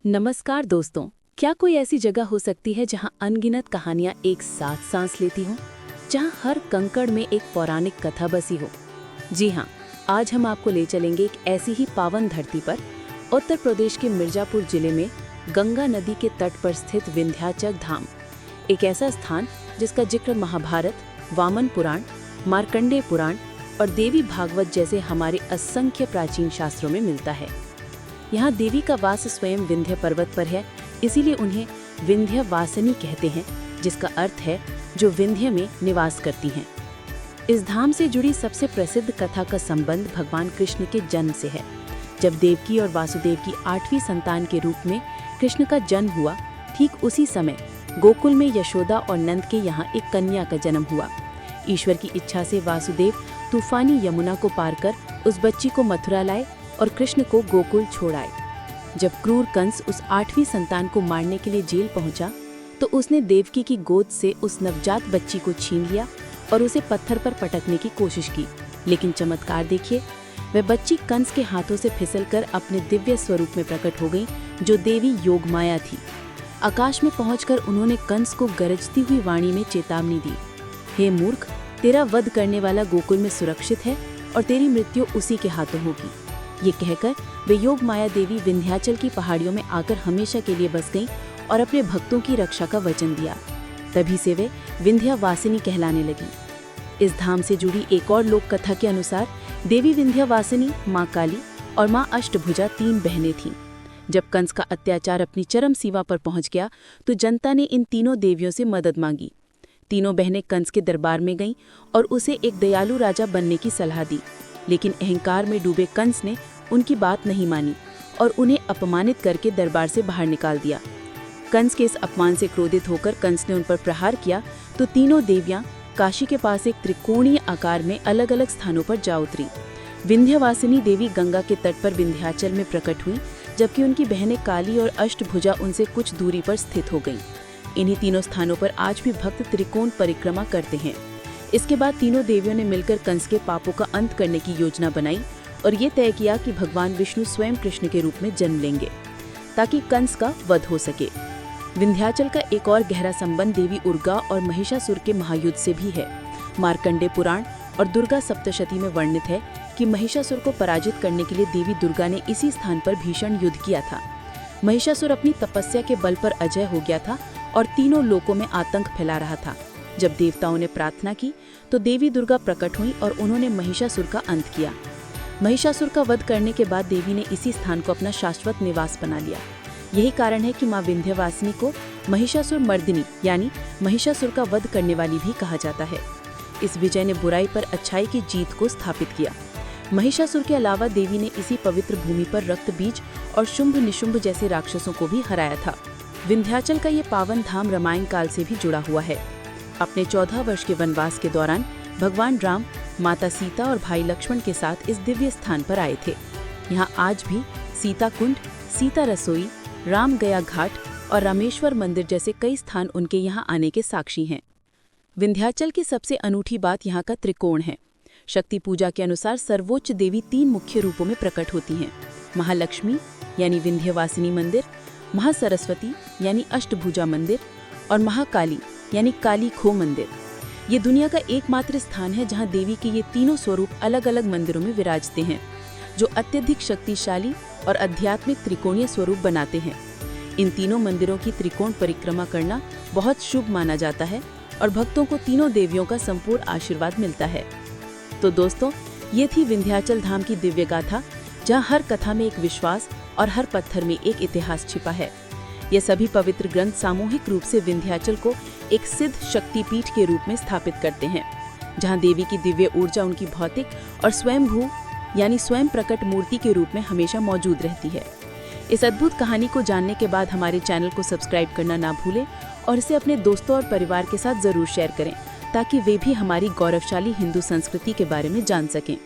नमस्कार दोस्तों। क्या कोई ऐसी जगह हो सकती है जहां अनगिनत कहानियां एक साथ सांस लेती हों, जहां हर कंकड़ में एक पौराणिक कथा बसी हो? जी हां, आज हम आपको ले चलेंगे एक ऐसी ही पावन धरती पर, उत्तर प्रदेश के मिर्जापुर जिले में गंगा नदी के तट पर स्थित विंध्याचल धाम। एक ऐसा स्थान जिसका जिक्र महाभारत, वामन पुराण, मार्कंडेय पुराण और देवी भागवत जैसे हमारे असंख्य प्राचीन शास्त्रों में मिलता है। यहाँ देवी का वास स्वयं विंध्य पर्वत पर है, इसीलिए उन्हें विंध्यवासिनी कहते हैं, जिसका अर्थ है जो विंध्य में निवास करती हैं। इस धाम से जुड़ी सबसे प्रसिद्ध कथा का संबंध भगवान कृष्ण के जन्म से है। जब देवकी और वासुदेव की 8वीं संतान के रूप में कृष्ण का जन्म हुआ, ठीक उसी समय गोकुल में यशोदा और नंद के यहाँ एक कन्या का जन्म हुआ। ईश्वर की इच्छा से वासुदेव तूफानी यमुना को पार कर उस बच्ची को मथुरा लाए और कृष्ण को गोकुल छोड़ आए। जब क्रूर कंस उस 8वीं संतान को मारने के लिए जेल पहुंचा, तो उसने देवकी की गोद से उस नवजात बच्ची को छीन लिया और उसे पत्थर पर पटकने की कोशिश की। लेकिन चमत्कार देखिए, वह बच्ची कंस के हाथों से फिसलकर अपने दिव्य स्वरूप में प्रकट हो गई, जो देवी योगमाया थी। आकाश में पहुंचकर उन्होंने कंस को गरजती हुई वाणी में चेतावनी दी, हे मूर्ख, तेरा वध करने वाला गोकुल में सुरक्षित है और तेरी मृत्यु उसी के हाथों होगी। ये कहकर वे योग माया देवी विंध्याचल की पहाड़ियों में आकर हमेशा के लिए बस गईं और अपने भक्तों की रक्षा का वचन दिया। तभी से वे विंध्यवासिनी कहलाने लगी। इस धाम से जुड़ी एक और लोक कथा के अनुसार देवी विंध्यवासिनी, माँ काली और माँ अष्टभुजा 3 बहनें थीं। जब कंस का अत्याचार अपनी चरम सीमा पर पहुंच गया, तो जनता ने इन तीनों देवियों से मदद मांगी। तीनों बहनें कंस के दरबार में गईं और उसे एक दयालु राजा बनने की सलाह दी। लेकिन अहंकार में डूबे कंस ने उनकी बात नहीं मानी और उन्हें अपमानित करके दरबार से बाहर निकाल दिया। कंस के इस अपमान से क्रोधित होकर कंस ने उन पर प्रहार किया, तो तीनों देवियां काशी के पास एक त्रिकोणीय आकार में अलग अलग स्थानों पर जा उतरी। विंध्यवासिनी देवी गंगा के तट पर विंध्याचल में प्रकट हुई, जबकि उनकी बहनें काली और अष्टभुजा उनसे कुछ दूरी पर स्थित हो गईं। इन्हीं तीनों स्थानों पर आज भी भक्त त्रिकोण परिक्रमा करते हैं। इसके बाद तीनों देवियों ने मिलकर कंस के पापों का अंत करने की योजना बनाई और ये तय किया कि भगवान विष्णु स्वयं कृष्ण के रूप में जन्म लेंगे, ताकि कंस का वध हो सके। विंध्याचल का एक और गहरा संबंध देवी उर्गा और महिषासुर के महायुद्ध से भी है। मार्कंडेय पुराण और दुर्गा सप्तशती में वर्णित है कि महिषासुर को पराजित करने के लिए देवी दुर्गा ने इसी स्थान पर भीषण युद्ध किया था। महिषासुर अपनी तपस्या के बल पर अजय हो गया था और तीनों लोकों में आतंक फैला रहा था। जब देवताओं ने प्रार्थना की, तो देवी दुर्गा प्रकट हुई और उन्होंने महिषासुर का अंत किया। महिषासुर का वध करने के बाद देवी ने इसी स्थान को अपना शाश्वत निवास बना लिया। यही कारण है कि मां विंध्यवासिनी को महिषासुर मर्दिनी यानी महिषासुर का वध करने वाली भी कहा जाता है। इस विजय ने बुराई पर अच्छाई की जीत को स्थापित किया। महिषासुर के अलावा देवी ने इसी पवित्र भूमि पर रक्त बीज और शुंभ निशुंभ जैसे राक्षसों को भी हराया था। विंध्याचल का ये पावन धाम रामायण काल से भी जुड़ा हुआ है। अपने 14 वर्ष के वनवास के दौरान भगवान राम माता सीता और भाई लक्ष्मण के साथ इस दिव्य स्थान पर आए थे। यहाँ आज भी सीता कुंड, सीता रसोई, राम गया घाट और रामेश्वर मंदिर जैसे कई स्थान उनके यहाँ आने के साक्षी हैं। विंध्याचल की सबसे अनूठी बात यहाँ का त्रिकोण है। शक्ति पूजा के अनुसार सर्वोच्च देवी 3 मुख्य रूपों में प्रकट होती हैं। महालक्ष्मी यानी विंध्यवासिनी मंदिर, महासरस्वती यानी अष्टभुजा मंदिर और महाकाली यानी काली खो मंदिर। ये दुनिया का एकमात्र स्थान है जहां देवी के ये तीनों स्वरूप अलग अलग मंदिरों में विराजते हैं, जो अत्यधिक शक्तिशाली और आध्यात्मिक त्रिकोणीय स्वरूप बनाते हैं। इन तीनों मंदिरों की त्रिकोण परिक्रमा करना बहुत शुभ माना जाता है और भक्तों को तीनों देवियों का संपूर्ण आशीर्वाद मिलता है। तो दोस्तों, ये थी विंध्याचल धाम की दिव्य गाथा, जहाँ हर कथा में एक विश्वास और हर पत्थर में एक इतिहास छिपा है। ये सभी पवित्र ग्रंथ सामूहिक रूप से विंध्याचल को एक सिद्ध शक्तिपीठ के रूप में स्थापित करते हैं, जहां देवी की दिव्य ऊर्जा उनकी भौतिक और स्वयंभू यानी स्वयं प्रकट मूर्ति के रूप में हमेशा मौजूद रहती है। इस अद्भुत कहानी को जानने के बाद हमारे चैनल को सब्सक्राइब करना ना भूलें और इसे अपने दोस्तों और परिवार के साथ जरूर शेयर करें, ताकि वे भी हमारी गौरवशाली हिंदू संस्कृति के बारे में जान सकें।